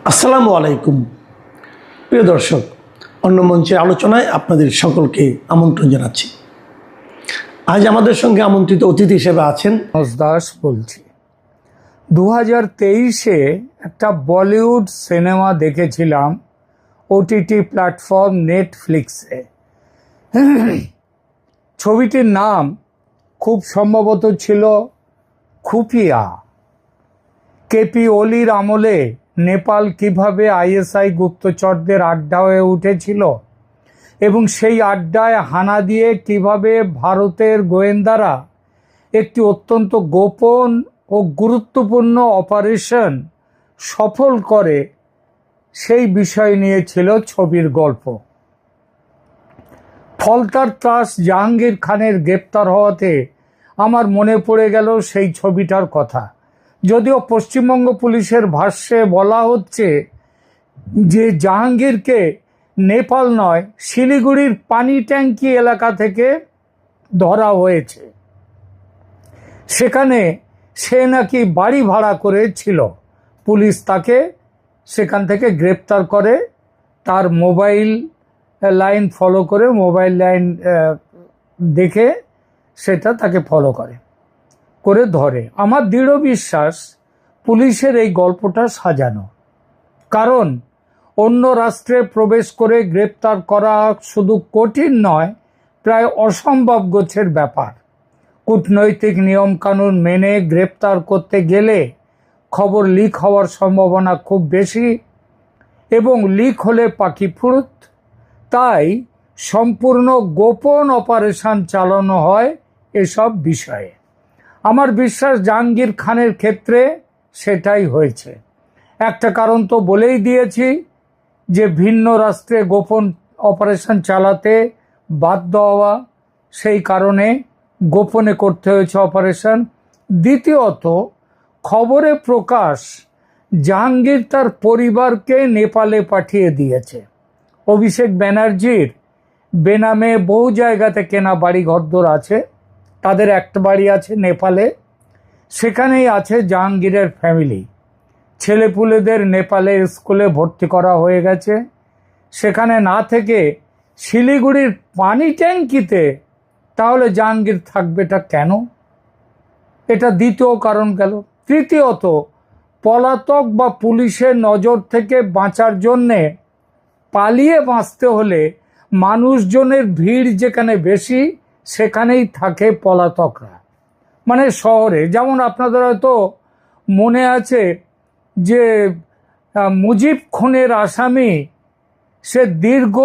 আসসালামু আলাইকুম প্রিয় দর্শক, অন্য মঞ্চের আলোচনায় আপনাদের সকলকে আমন্ত্রণ জানাচ্ছি। আজ আমাদের সঙ্গে আমন্ত্রিত অতিথি হিসেবে আছেন দাস বলছি। 2023-এ একটা বলিউড সিনেমা দেখেছিলাম ওটিটি প্ল্যাটফর্ম নেটফ্লিক্সে। ছবিটির নাম খুব সম্ভবত ছিল খুফিয়া। কেপি ওলির আমলে নেপাল কিভাবে আইএসআই গুপ্তচরদের আড্ডা হয়ে উঠেছিল এবং সেই আড্ডায় হানা দিয়ে কিভাবে ভারতের গোয়েন্দারা একটি অত্যন্ত গোপন ও গুরুত্বপূর্ণ অপারেশন সফল করে, সেই বিষয় নিয়ে ছিল ছবির গল্প। ফলতার ত্রাস জাহাঙ্গীর খানের গ্রেপ্তার হওয়াতে আমার মনে পড়ে গেল সেই ছবিটার কথা। যদিও পশ্চিমবঙ্গ পুলিশের ভাষ্যে বলা হচ্ছে যে জাহাঙ্গীরকে নেপাল নয়, শিলিগুড়ির পানি ট্যাঙ্কি এলাকা থেকে ধরা হয়েছে। সেখানে সে নাকি বাড়ি ভাড়া করে ছিল। পুলিশ তাকে সেখান থেকে গ্রেপ্তার করে, তার মোবাইল লাইন ফলো করে, মোবাইল লাইন দেখে সেটা তাকে ফলো করে ধরে। আমার দৃঢ় বিশ্বাস পুলিশের এই গল্পটা সাজানো, কারণ অন্য রাষ্ট্রে প্রবেশ করে গ্রেপ্তার করা শুধু কঠিন নয়, প্রায় অসম্ভব গোছের ব্যাপার। কূটনৈতিক নিয়মকানুন মেনে গ্রেপ্তার করতে গেলে খবর লিক হওয়ার সম্ভাবনা খুব বেশি, এবং লিক হলে পাখি ফুরুত। তাই সম্পূর্ণ গোপন অপারেশন চালানো হয় এসব বিষয়ে। আমার বিশ্বাস জাহাঙ্গীর খানের ক্ষেত্রে সেটাই হয়েছে। একটা কারণ তো বলেই দিয়েছি যে ভিন্ন রাষ্ট্রে গোপন অপারেশন চালাতে বাধ্য হওয়া, সেই কারণে গোপনে করতে হয়েছে অপারেশন। দ্বিতীয়ত, খবরে প্রকাশ জাহাঙ্গীর তার পরিবারকে নেপালে পাঠিয়ে দিয়েছে। অভিষেক ব্যানার্জির বেনামে বহু জায়গাতে কেনা বাড়ি ঘরদোর আছে, তাদের একটা বাড়ি আছে নেপালে, সেখানেই আছে জাহাঙ্গীরের ফ্যামিলি। ছেলেপুলেদের নেপালের স্কুলে ভর্তি করা হয়ে গেছে। সেখানে না থেকে শিলিগুড়ির পানি ট্যাঙ্কিতে তাহলে জাহাঙ্গীর থাকবেটা কেন? এটা দ্বিতীয় কারণ গেল। তৃতীয়ত, পলাতক বা পুলিশের নজর থেকে বাঁচার জন্যে পালিয়ে বাঁচতে হলে মানুষজনের ভিড় যেখানে বেশি সেখানেই থাকে পলাতকরা। মানে শহরে, যেমন আপনাদের হয়তো মনে আছে যে মুজিব খুনের আসামি সে দীর্ঘ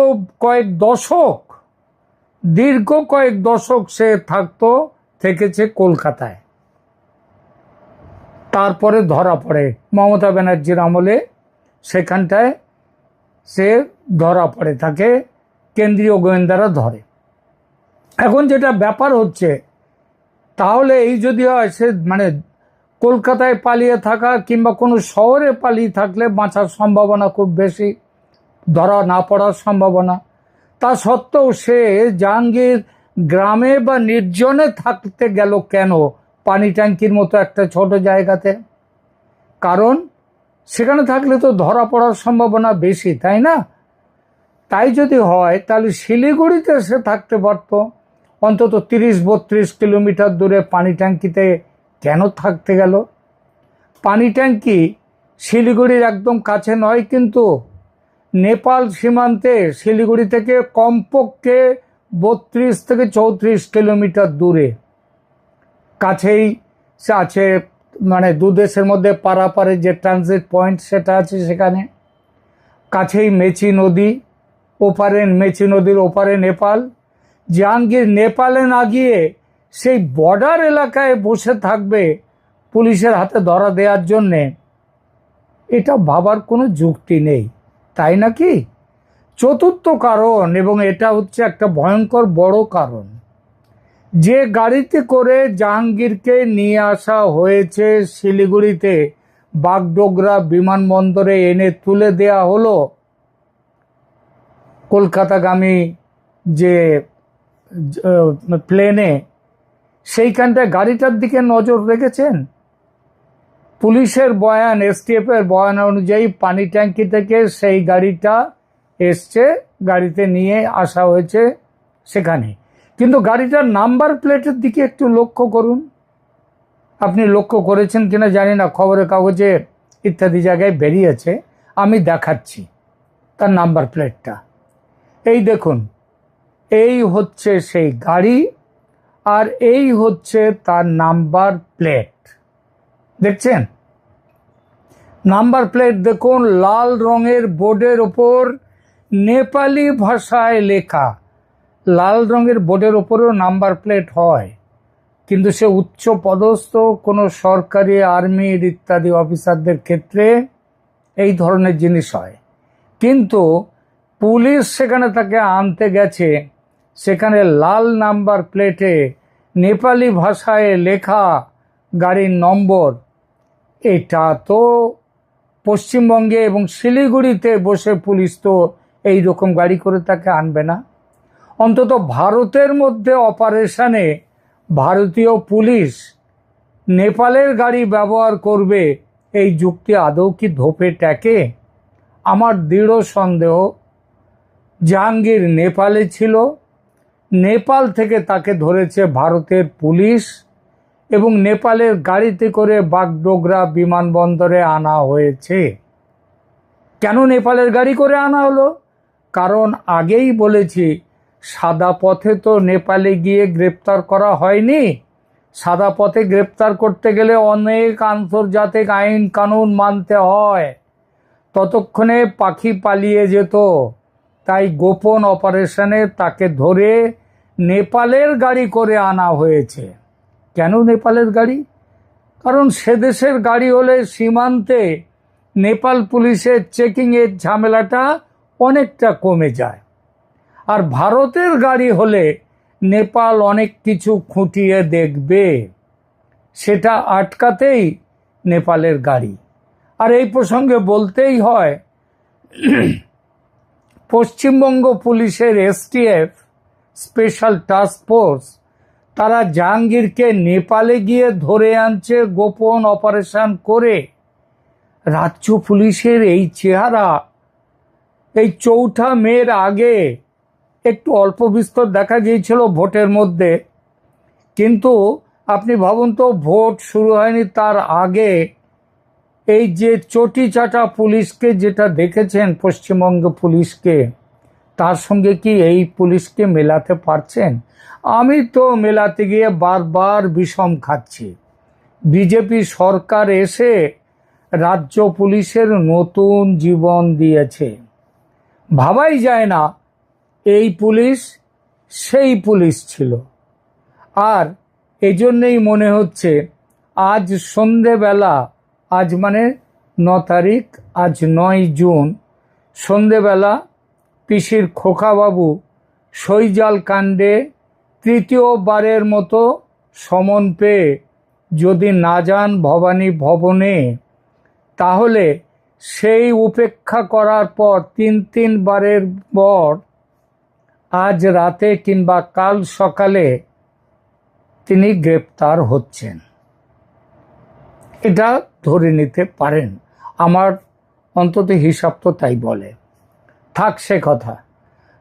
কয়েক দশক সে থেকেছে কলকাতায়। তারপরে ধরা পড়ে মমতা ব্যানার্জির আমলে, সেখানটায় সে ধরা পড়ে, তাকে কেন্দ্রীয় গোয়েন্দারা ধরে। এখন যেটা ব্যাপার হচ্ছে, তাহলে এই যদি হয় সে মানে কলকাতায় পালিয়ে থাকা কিংবা কোনো শহরে পালিয়ে থাকলে বাঁচার সম্ভাবনা খুব বেশি, ধরা না পড়ার সম্ভাবনা। তা সত্ত্বেও সে জাহাঙ্গীর গ্রামে বা নির্জনে থাকতে গেল কেন পানি ট্যাঙ্কির মতো একটা ছোট জায়গাতে? কারণ সেখানে থাকলে তো ধরা পড়ার সম্ভাবনা বেশি, তাই না? তাই যদি হয় তাহলে শিলিগুড়িতে সে থাকতে পারত। অন্তত 30-32 কিলোমিটার দূরে পানি ট্যাঙ্কিতে কেন থাকতে গেল? পানি ট্যাঙ্কি শিলিগুড়ির একদম কাছে নয়, কিন্তু নেপাল সীমান্তে শিলিগুড়ি থেকে কমপক্ষে 32 থেকে 34 কিলোমিটার দূরে। কাছেই আছে, মানে দু দেশের মধ্যে পারাপারে যে ট্রানজিট পয়েন্ট সেটা আছে সেখানে। কাছেই মেচি নদী, ওপারে মেচি নদীর ওপারে নেপাল। জাহাঙ্গীর নেপালে না গিয়ে সেই বর্ডার এলাকায় বসে থাকবে পুলিশের হাতে ধরা দেওয়ার জন্যে, এটা ভাবার কোনো যুক্তি নেই, তাই নাকি? চতুর্থ কারণ, এবং এটা হচ্ছে একটা ভয়ঙ্কর বড় কারণ, যে গাড়িতে করে জাহাঙ্গীরকে নিয়ে আসা হয়েছে শিলিগুড়িতে বাগডোগরা বিমানবন্দরে এনে তুলে দেয়া হলো, কলকাতাগামী যে প্লেনে, সেইখানটায় গাড়িটার দিকে নজর রেখেছেন পুলিশের বয়ান, এসটিএফ এর বয়ান অনুযায়ী পানি ট্যাঙ্কি থেকে সেই গাড়িটা এসছে, গাড়িতে নিয়ে আসা হয়েছে সেখানে। কিন্তু গাড়িটার নাম্বার প্লেটের দিকে একটু লক্ষ্য করুন। আপনি লক্ষ্য করেছেন কিনা জানি না, খবরের কাগজে ইত্যাদি জায়গায় বেরিয়েছে, আমি দেখাচ্ছি তার নাম্বার প্লেটটা। এই দেখুন, এই হচ্ছে সেই গাড়ি আর এই হচ্ছে তার নাম্বার প্লেট। দেখছেন নাম্বার প্লেট? দেখুন, লাল রঙের বোর্ডের ওপর নেপালি ভাষায় লেখা। লাল রঙের বোর্ডের ওপরেও নাম্বার প্লেট হয়, কিন্তু সে উচ্চ পদস্থ কোনো সরকারি, আর্মির ইত্যাদি অফিসারদের ক্ষেত্রে এই ধরনের জিনিস হয়। কিন্তু পুলিশ সেখানে তাকে আনতে গেছে, সেখানে লাল নাম্বার প্লেটে নেপালি ভাষায় লেখা গাড়ির নম্বর। এটা তো পশ্চিমবঙ্গে এবং শিলিগুড়িতে বসে পুলিশ তো এই রকম গাড়ি করে তাকে আনবে না। অন্তত ভারতের মধ্যে অপারেশনে ভারতীয় পুলিশ নেপালের গাড়ি ব্যবহার করবে, এই যুক্তি আদৌ কি ধোপে টেকে? আমার দৃঢ় সন্দেহ জাহাঙ্গীর নেপালে ছিল, নেপাল থেকে তাকে ধরেছে ভারতের পুলিশ এবং নেপালের গাড়িতে করে বাগডোগরা বিমানবন্দরে আনা হয়েছে। কেন নেপালের গাড়ি করে আনা হলো? কারণ আগেই বলেছি, সাদা পথে তো নেপালে গিয়ে গ্রেপ্তার করা হয়নি। সাদা পথে গ্রেপ্তার করতে গেলে অনেক আন্তর্জাতিক আইন কানুন মানতে হয়, ততক্ষণে পাখি পালিয়ে যেত। তাই গোপন অপারেশনে তাকে ধরে নেপালের গাড়ি করে আনা হয়েছে। কেন নেপালের গাড়ি? কারণ সে দেশের গাড়ি হলে সীমান্তে নেপাল পুলিশের চেকিংয়ের ঝামেলাটা অনেকটা কমে যায়, আর ভারতের গাড়ি হলে নেপাল অনেক কিছু খুঁটিয়ে দেখবে, সেটা আটকাতেই নেপালের গাড়ি। আর এই প্রসঙ্গে বলতেই হয়, পশ্চিমবঙ্গ পুলিশের এসটিএফ স্পেশাল টাস্ক ফোর্স, তারা জাহাঙ্গীরকে নেপালে গিয়ে ধরে আনছে গোপন অপারেশন করে। রাজ্য পুলিশের এই চেহারা এই 4 মের আগে একটু অল্প বিস্তর দেখা গিয়েছিল ভোটের মধ্যে, কিন্তু আপনি ভাবুন তো, ভোট শুরু হয়নি তার আগে এই যে চটি চাটা পুলিশকে যেটা দেখেছেন পশ্চিমবঙ্গ পুলিশকে, তার সঙ্গে কি এই পুলিশকে মেলাতে পারছেন? আমি তো মেলাতে গিয়ে বারবার বিষম খাচ্ছি। বিজেপি সরকার এসে রাজ্য পুলিশের নতুন জীবন দিয়েছে। ভাবাই যায় না এই পুলিশ সেই পুলিশ ছিল। আর এজন্যই মনে হচ্ছে আজ সন্ধেবেলা, আজ মানে 9 তারিখ, আজ 9 জুন, সন্ধেবেলা পিসির খোকাবাবু শৈজাল কাণ্ডে তৃতীয়বারের মতো সমন পেয়ে যদি না যান ভবানী ভবনে, তাহলে সেই উপেক্ষা করার পর 3 বারের পর আজ রাতে কিংবা কাল সকালে তিনি গ্রেপ্তার হচ্ছেন। এটা ধরে নিতে পারেন, আমার অন্তত হিসাব তো তাই বলে। থাক সে কথা।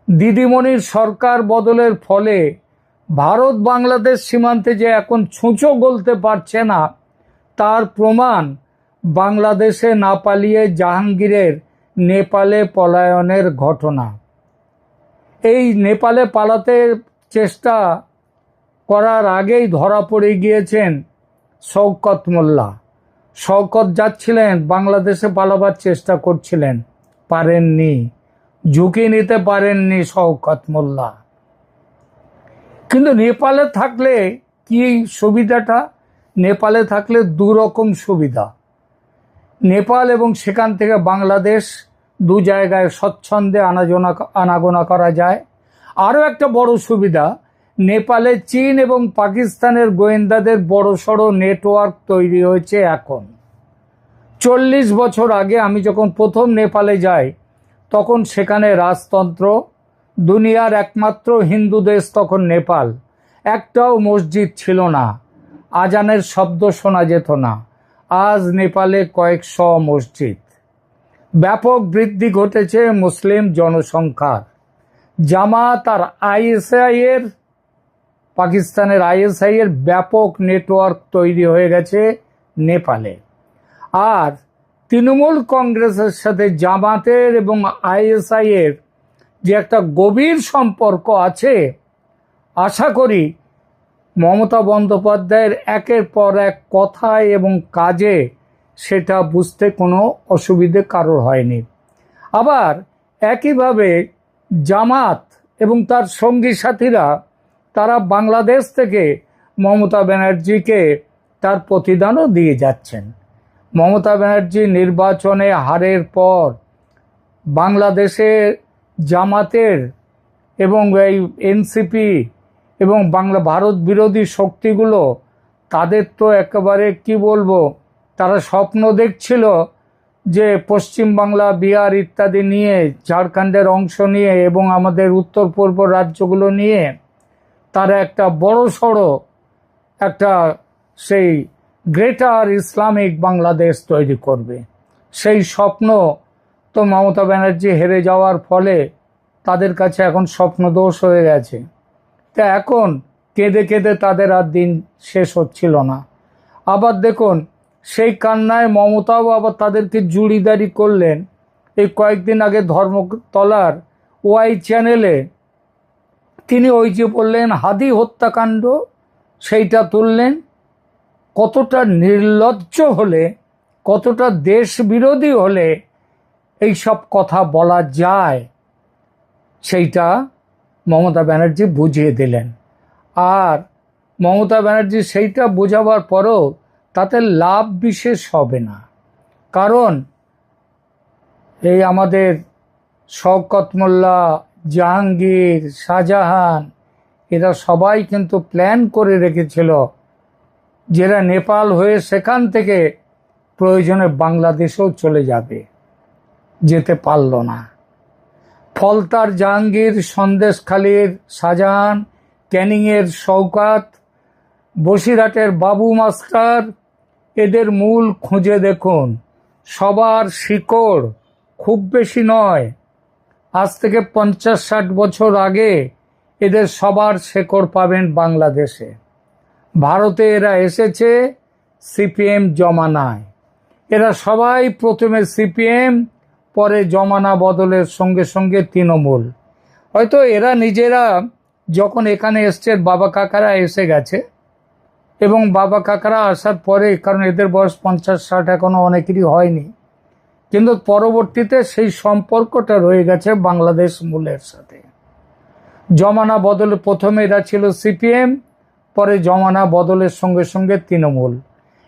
দিদিমণির সরকার বদলের ফলে ভারত বাংলাদেশ সীমান্তে যে এখন ছুঁচো গলতে পারছে না, তার প্রমাণ বাংলাদেশে না পালিয়ে জাহাঙ্গীরের নেপালে পলায়নের ঘটনা। এই নেপালে পালাতে চেষ্টা করার আগেই ধরা পড়ে গিয়েছেন শওকত মোল্লা। শওকত যাচ্ছিলেন বাংলাদেশে পালাবার চেষ্টা করছিলেন, পারেননি, ঝুঁকি নিতে পারেননি শওকত মোল্লা। কিন্তু নেপালে থাকলে কি সুবিধাটা? নেপালে থাকলে 2 রকম সুবিধা। নেপাল এবং সেখান থেকে বাংলাদেশ 2 জায়গায় স্বচ্ছন্দে আনাগোনা করা যায়। আরও একটা বড় সুবিধা, নেপালে চীন এবং পাকিস্তানের গোয়েন্দাদের বড়সড় নেটওয়ার্ক তৈরি হয়েছে এখন। 40 বছর আগে আমি যখন প্রথম নেপালে যাই, তখন সেখানে রাজতন্ত্র, দুনিয়ার একমাত্র হিন্দু দেশ তখন নেপাল। একটাও মসজিদ ছিল না, আজানের শব্দ শোনা যেত না। আজ নেপালে কয়েকশ মসজিদ। ব্যাপক বৃদ্ধি ঘটেছে মুসলিম জনসংখ্যার। জামাত আর পাকিস্তানের আইএসআই এর ব্যাপক নেটওয়ার্ক তৈরি হয়ে গেছে নেপালে। আর তৃণমূল কংগ্রেসের সাথে জামাতের এবং আইএসআই এর যে একটা গভীর সম্পর্ক আছে, আশা করি মমতা বন্দ্যোপাধ্যায়ের একের পর এক কথায় এবং কাজে সেটা বুঝতে কোনো অসুবিধে কারোর হয়নি। আবার একইভাবে জামাত এবং তার সঙ্গী সাথীরা তারা বাংলাদেশ থেকে মমতা ব্যানার্জিকে তার প্রতিদানও দিয়ে যাচ্ছেন। মমতা ব্যানার্জি নির্বাচনে হারের পর বাংলাদেশে জামাতের এবং এই এনসিপি এবং ভারত বিরোধী শক্তিগুলো, তাদের তো একেবারে কি বলবো, তারা স্বপ্ন দেখছিল যে পশ্চিমবাংলা, বিহার ইত্যাদি নিয়ে, ঝাড়খণ্ডের অংশ নিয়ে এবং আমাদের উত্তর পূর্ব রাজ্যগুলো নিয়ে তারা একটা বড়সড় একটা সেই গ্রেটার ইসলামিক বাংলাদেশ তৈরি করবে। সেই স্বপ্ন তো মমতা ব্যানার্জি হেরে যাওয়ার ফলে তাদের কাছে এখন স্বপ্নদোষ হয়ে গেছে। তা এখন কেঁদে কেঁদে তাদের আর দিন শেষ হচ্ছিল না। আবার দেখুন, সেই কান্নায় মমতাও আবার তাদেরকে জুড়িদারি করলেন। এই কয়েকদিন আগে ধর্মতলার ওয়াই চ্যানেলে তিনি ওই যে বললেন হাদি হত্যাকাণ্ড, সেইটা তুললেন। কতটা নির্লজ্জ হলে, কতটা দেশ বিরোধী হলে এই সব কথা বলা যায়, সেইটা মমতা ব্যানার্জি বুঝিয়ে দিলেন। আর মমতা ব্যানার্জি সেইটা বোঝাবার পরও তাতে লাভ বিশেষ হবে না। কারণ এই আমাদের শওকত মোল্লা, জাহাঙ্গীর, শাহজাহান, এরা সবাই কিন্তু প্ল্যান করে রেখেছিল যারা নেপাল হয়ে সেখান থেকে প্রয়োজনে বাংলাদেশেও চলে যাবে, যেতে পারল না। ফলতার জাহাঙ্গীর, সন্দেশখালীর শাহজাহান, ক্যানিংয়ের শওকত, বসিরহাটের বাবু মাস্টার, এদের মূল খুঁজে দেখুন। সবার শিকড় খুব বেশি নয়, আজ থেকে 50-60 বছর আগে এদের সবার শেকড় পাবেন বাংলাদেশে। ভারতে এরা এসেছে সিপিএম জমানায়। এরা সবাই প্রথমে সিপিএম, পরে জমানা বদলের সঙ্গে সঙ্গে তৃণমূল। হয়তো এরা নিজেরা যখন এখানে এসছে, বাবা কাকারা এসে গেছে, এবং বাবা কাকারা আসার পরে, কারণ এদের বয়স 50-60 এখনো অনেকেরই হয়নি, কিন্তু পরবর্তীতে সেই সম্পর্কটা রয়ে গেছে বাংলাদেশ মূলের সাথে। জমানা বদলে প্রথমে এরা ছিল সিপিএম, পরে জমানা বদলের সঙ্গে সঙ্গে তৃণমূল।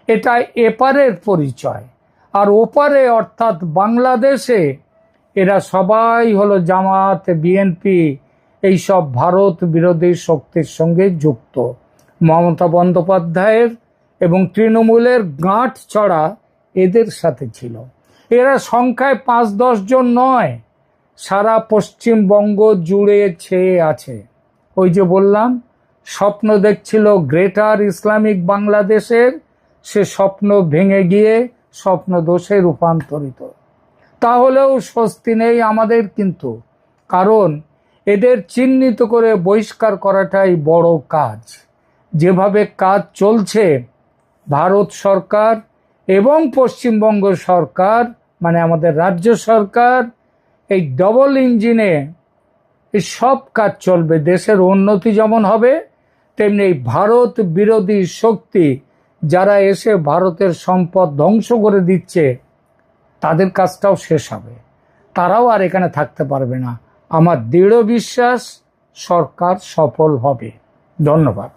এটা এপারের পরিচয়। আর ওপারে অর্থাৎ বাংলাদেশে এরা সবাই হলো জামাত, বিএনপি, এইসব ভারত বিরোধী শক্তির সঙ্গে যুক্ত। মমতা বন্দ্যোপাধ্যায়ের এবং তৃণমূলের গাঁট ছড়া এদের সাথে ছিল। এরা সংখ্যায় 5-10 জন নয়, সারা পশ্চিমবঙ্গ জুড়ে ছেয়ে আছে। ওই যে বললাম, স্বপ্ন দেখছিল গ্রেটার ইসলামিক বাংলাদেশের, সে স্বপ্ন ভেঙে গিয়ে স্বপ্ন দোষে রূপান্তরিত। তাহলেও স্বস্তি নেই আমাদের কিন্তু, কারণ এদের চিহ্নিত করে বহিষ্কার করাটাই বড় কাজ। যেভাবে কাজ চলছে, ভারত সরকার এবং পশ্চিমবঙ্গ সরকার, মানে আমাদের রাজ্য সরকার, এই ডবল ইঞ্জিনে এই সব কাজ চলবে। দেশের উন্নতি যেমন হবে, তেমনি এই ভারত বিরোধী শক্তি যারা এসে ভারতের সম্পদ ধ্বংস করে দিচ্ছে, তাদের কাজটাও শেষ হবে। তারাও আর এখানে থাকতে পারবে না। আমার দৃঢ় বিশ্বাস সরকার সফল হবে। ধন্যবাদ।